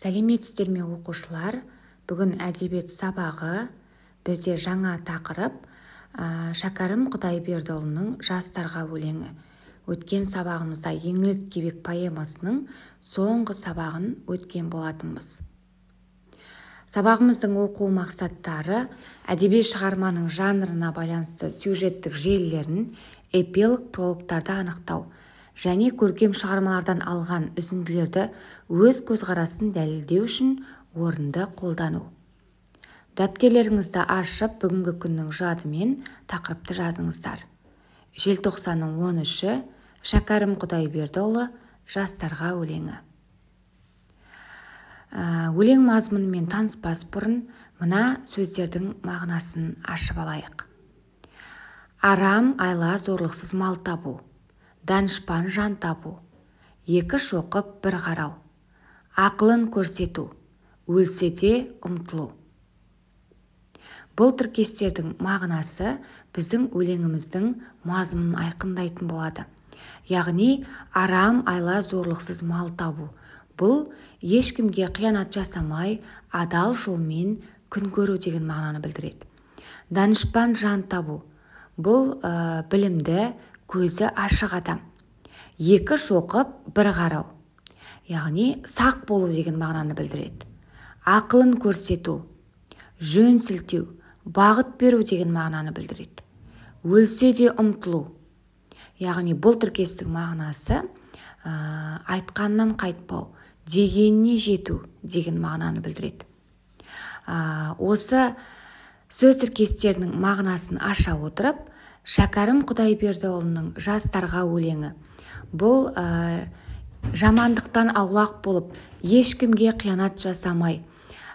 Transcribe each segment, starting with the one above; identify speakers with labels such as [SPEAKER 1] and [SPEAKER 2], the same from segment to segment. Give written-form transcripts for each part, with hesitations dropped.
[SPEAKER 1] Сәлеметсіздер ме оқушылар? Бүгін әдебиет сабағы, бізде жаңа тақырып Шәкәрім Құдайбердіұлының «Жастарға өлеңі». Өткен сабағымызда Еңлік Кебек поэмасының соңғы сабағын өткен болатынбыз. Сабағымыздың оқу мақсаттары әдеби шығарманың жанрына байланысты сюжеттік желілерін, эпилог, прологтарды анықтау және көркем шығармалардан алған үзінділерді өз көзқарасын дәлелдеу үшін орынды қолдану. Дәптерлеріңізді ашып, бүгінгі күннің жадымен тақырыпты жазыңыздар. Желтоқсанның 13-і Шәкәрім Құдайбердіұлы «Жастарға өлеңі». Өлең мазмұнымен таныспас бұрын мына сөздердің мағынасын ашып алайық. Арам айла зорлықсыз мал табу, данышпан жан табу, екі шоқып бір қарау, ақылын көрсету, өлсе де ұмтылу. Бұл тіркестердің мағынасы біздің өлеңіміздің мазмұнын айқындайтын болады. Яғни, арам айла зорлықсыз мал табу. Бұл ешкімге қиянат жасамай, адал жолмен күн көру деген мағынаны білдіреді. Данышпан жан табу. Бұл білімді, көзі ашық адам. Екі шоқып бір қарау. Яғни, сақ болу деген мағынаны білдіреді. Ақылын көрсету, жөн сілтеу, бағыт беру деген мағынаны білдіреді. Өлсе де ұмтылу. Яғни, бұл тіркестің мағынасы айтқаннан қайтпау, дегеніне жету деген мағынаны білдіреді. Осы сөз тіркестерінің мағынасын аша отырып, Шәкәрім Құдайбердіұлының «Жастарға өлеңі». Бұл жамандықтан аулақ болып, ешкімге қиянат жасамай,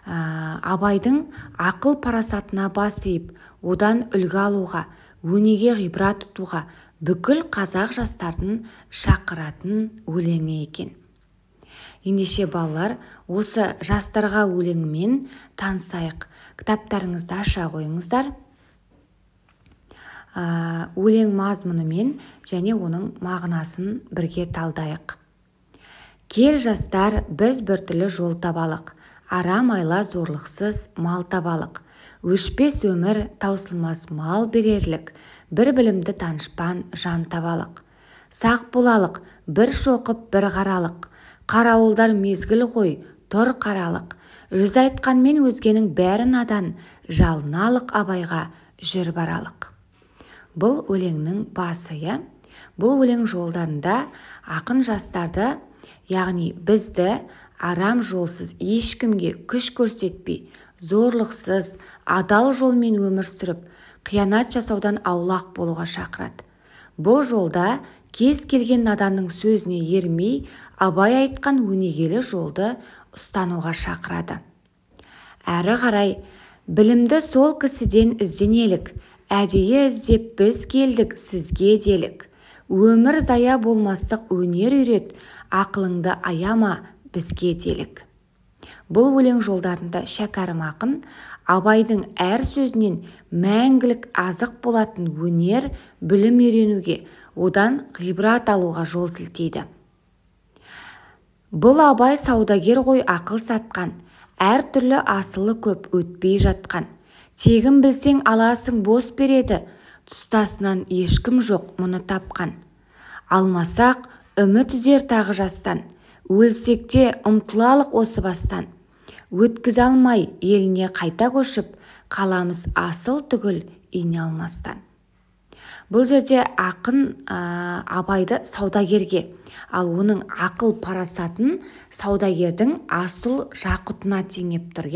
[SPEAKER 1] Абайдың ақыл парасатына бас иіп, одан үлгі алуға, өнеге ғибрат тұтуға бүкіл қазақ жастарын шақыратын өлеңі екен. Ендеше балалар, осы «Жастарға өлеңімен танысайық. Кітаптарыңызды аша қойыңыздар. Өлең мазмұнымен және оның мағынасын бірге талдайық. Кел жастар, біз біртүрлі жол табалық. Арам айла зорлықсыз мал табалық. Өшпес өмір, таусылмас мал берерлік. Бір білімді данышпан жан табалық. Сақ болалық, бір шоқып бір қаралық. Қарауылдар мезгіл ғой, тұр қаралық. Жүз айтқанмен өзгенің бәрін надан, жалыналық Абайға жүр баралық. Бұл өлеңнің басы. Бұл өлең жолдарында ақын жастарды, яғни бізді арам жолсыз, ешкімге күш көрсетпей, зорлықсыз, адал жолмен өмір сүріп, қиянат жасаудан аулақ болуға шақырады. Бұл жолда кез келген наданның сөзіне ермей, Абай айтқан өнегелі жолды ұстануға шақырады. Әрі қарай, білімді сол кісіден ізденелік, әдейі іздеп біз келдік сізге делік. Өмір зая болмастық өнер үйрет, ақылыңды аяма бізге делік. Бұл өлең жолдарында Шәкәрім ақын Абайдың әр сөзінен мәңгілік азық болатын өнер, білім үйренуге, одан ғибрат алуға жол сілтейді. Бұл Абай саудагер ғой ақыл сатқан, әр түрлі асылы көп өтпей жатқан. Тегін білсең аласың бос береді, тұстасынан ешкім жоқ мұны тапқан. Алмасақ, үміт үзер тағы жастан, өлсекте ұмтылалық осы бастан. Өткіз алмай еліне қайта көшіп, қаламыз асыл түгіл ине алмастан. Бұл жерде ақын Абайды саудагерге, ал оның ақыл парасатын саудагердің асыл жақұтына теңеп тұр.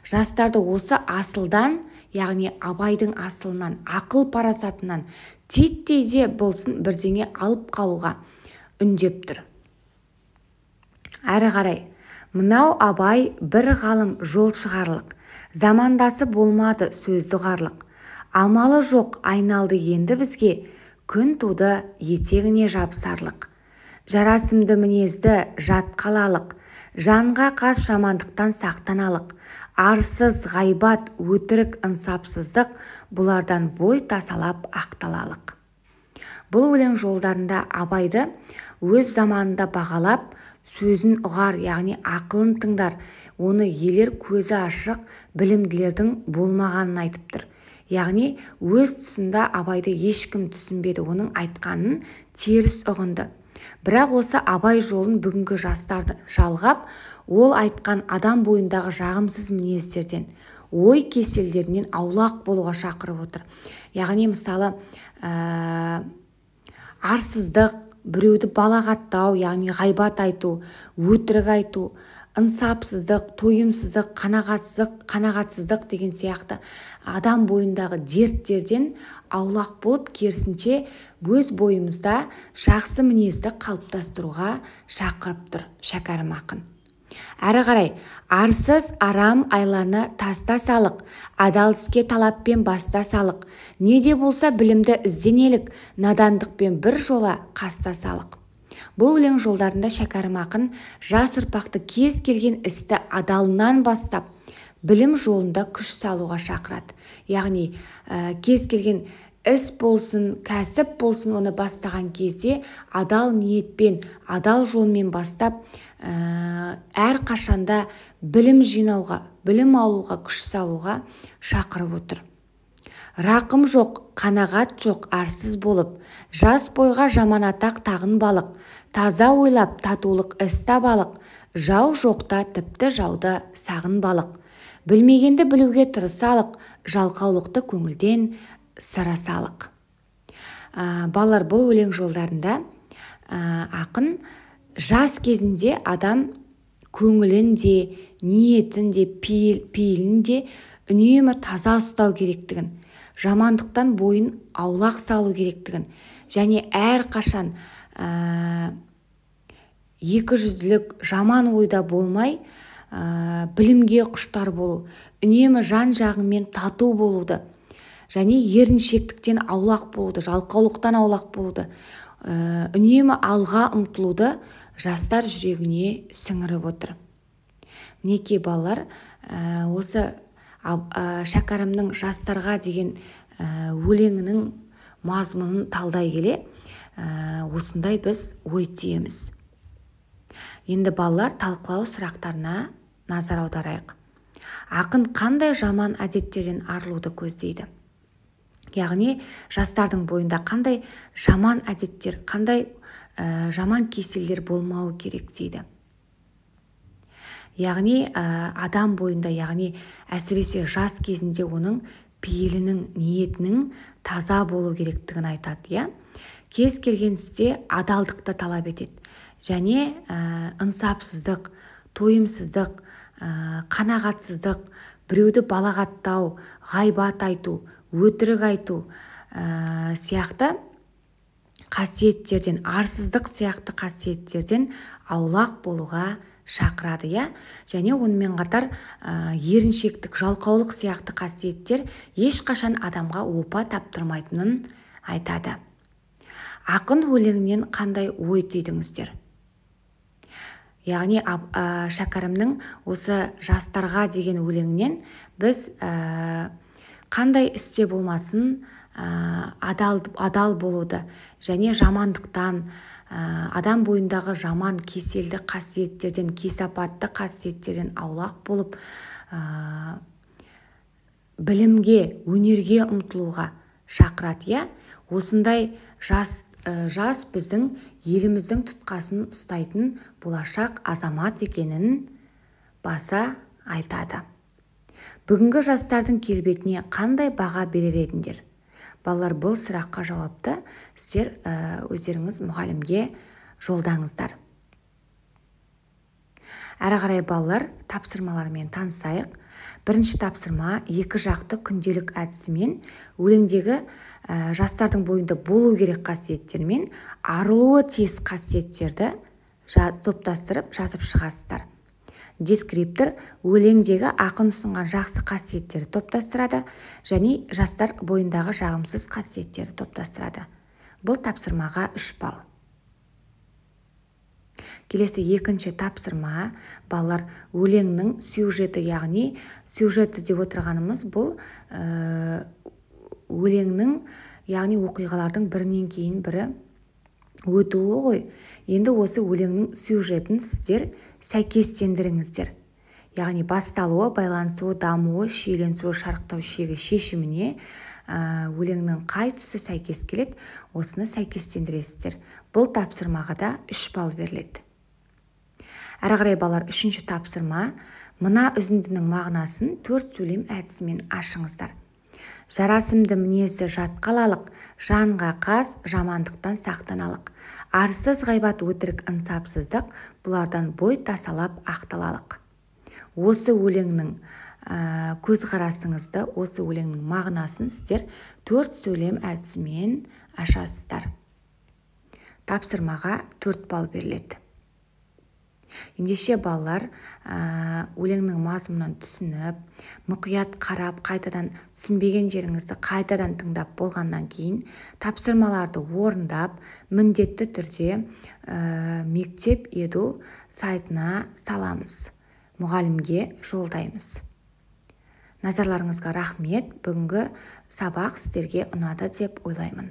[SPEAKER 1] Жастарды осы асылдан, яғни Абайдың асылынан, ақыл парасатынан титтей де болсын бірдеңе алып қалуға үндеп тұр. Әрі қарай, мынау Абай бір ғалым жол шығарлық, замандасы болмады сөзді ғарлық. Амалы жоқ айналды енді бізге, күн туды етегіне жабысарлық. Жарасымды мінезді жат қалалық, жанға қас жамандықтан сақтаналық. Арсыз, ғайбат, өтірік, ынсапсыздық, бұлардан бой тасалап ақталалық. Бұл өлең жолдарында Абайды өз заманында бағалап, сөзін ұғар, яғни ақылын тыңдар, оны елер, көзі ашық, білімділердің болмағанын айтып тұр. Яғни өз тұсында Абайды ешкім түсінбеді, оның айтқанын теріс ұғынды. Бірақ осы Абай жолын бүгінгі жастарды жалғап, ол айтқан адам бойындағы жағымсыз мінездерден, ой кеселдерінен аулақ болуға шақырып отыр. Яғни мысалы арсыздық, біреуді балағаттау, яғни ғайбат айту, өтірік айту, ынсапсыздық, тойымсыздық, қанағатсыздық деген сияқты адам бойындағы дерттерден аулақ болып, керісінше өз бойымызда жақсы мінезді қалыптастыруға шақырып тұр шәкәрім ақын. Әрі қарай, арсыз арам айланы таста салық, адал іске талаппен баста салық, не де болса білімді ізденелік, надандықпен бір жола қаста салық. Бұл өлең жолдарында шәкәрім ақын жас ұрпақты кез келген істі адалынан бастап, білім жолында күш салуға шақырады. Яғни кез келген іс болсын, кәсіп болсын, оны бастаған кезде адал ниетпен, адал жолмен бастап, әр қашанда білім жинауға, білім алуға, күш салуға шақырып отыр. Рақым жоқ, қанағат жоқ, арсыз болып, жас бойға жаман атақ тағын балық, таза ойлап татулық іс табалық, жау жоқта тіпті жауды сағын балық. Білмегенді білуге тырысалық, жалқаулықты көңілден сыра салық. Балалар, бұл өлең жолдарында ақын жас кезінде адам көңілін де, ниетін де, пейілін де үнемі таза ұстау керектігін, жамандықтан бойын аулақ салу керектігін, және әр қашан екіжүзділік, жаман ойда болмай, білімге құштар болу, үнемі жан жағымен тату болуды, және еріншектіктен аулақ болуды, жалқаулықтан аулақ болуды, үнемі алға ұмтылуды жастар жүрегіне сіңіріп отыр. Мінекей балалар, осы шәкәрімнің жастарға деген өлеңінің мазмұнын талдай келе, осындай біз ой түйеміз. Енді балалар, талқылау сұрақтарына назар аударайық. Ақын қандай жаман әдеттерден арылуды көздейді? Яғни жастардың бойында қандай жаман әдеттер, қандай жаман кеселдер болмауы керек дейді. Яғни адам бойында, яғни әсіресе жас кезінде оның пейілінің, ниетінің таза болу керектігін айтады. Кез келген істе адалдықты талап етеді. Және ынсапсыздық, тойымсыздық, қанағатсыздық, біреуді балағаттау, ғайбат айту, өтірік айту сияқты қасиеттерден, арсыздық сияқты қасиеттерден аулақ болуға шақырады. Және онымен қатар еріншектік, жалқаулық сияқты қасиеттер ешқашан адамға опа таптырмайтынын айтады. Ақын өлеңінен қандай ой түйдіңіздер? Яғни шәкәрімнің осы жастарға деген өлеңінен біз қандай істе болмасын адал болуды, және жамандықтан, адам бойындағы жаман кеселді қасиеттерден, кесапатты қасиеттерден аулақ болып, білімге, өнерге ұмтылуға шақырады. Осындай жас біздің еліміздің тұтқасын ұстайтын болашақ азамат екенін баса айтады. Бүгінгі жастардың келбетіне қандай баға берер едіңдер? Балалар, бұл сұраққа жауапты сіздер өздеріңіз мұғалімге жолдаңыздар. Әрі қарай балалар, тапсырмалармен танысайық. Бірінші тапсырма екі жақты күнделік әдісімен өлеңдегі жастардың бойында болу керек қасиеттермен арылуы тиіс қасиеттерді топтастырып жазып шығасыздар. Дескриптор өлеңдегі ақын ұсынған жақсы қасиеттерді топтастырады, және жастар бойындағы жағымсыз қасиеттерді топтастырады. Бұл тапсырмаға 3 балл. Келесі екінші тапсырма, балалар, өлеңнің сюжеті, яғни сюжеті деп отырғанымыз бұл өлеңнің, яғни оқиғалардың бірінен кейін бірі өтуі ғой. Енді осы өлеңнің сюжетін сіздер сәйкестендіріңіздер. Яғни басталуы, байланысуы, дамуы, шиеленісуі, шарықтау шегі шешіміне өлеңнің қай тұсы сәйкес келеді, осыны сәйкестендіресіздер. Бұл тапсырмаға да 3 балл беріледі. Әрі қарай балалар, 3-ші тапсырма. Мына үзіндінің мағынасын 4 сөйлем әдісімен ашыңыздар. Жарасымды мінезді жат қалалық, жанға қас, жамандықтан сақтаналық. Арсыз ғайбат, өтірік, ынсапсыздық, бұлардан бой тасалап ақталалық. Осы өлеңнің көзқарасыңызды, осы өлеңнің мағынасын сіздер 4 сөйлем әдісімен ашасыздар. Тапсырмаға 4 балл беріледі. Ендеше балалар өлеңнің мазмұнын түсініп, мұқият қарап, қайтадан түсінбеген жеріңізді қайтадан тыңдап болғаннан кейін тапсырмаларды орындап, міндетті түрде мектеп еду сайтына саламыз. Мұғалімге жолдаймыз. Назарларыңызға рахмет. Бүгінгі сабақ сіздерге ұнады деп ойлаймын.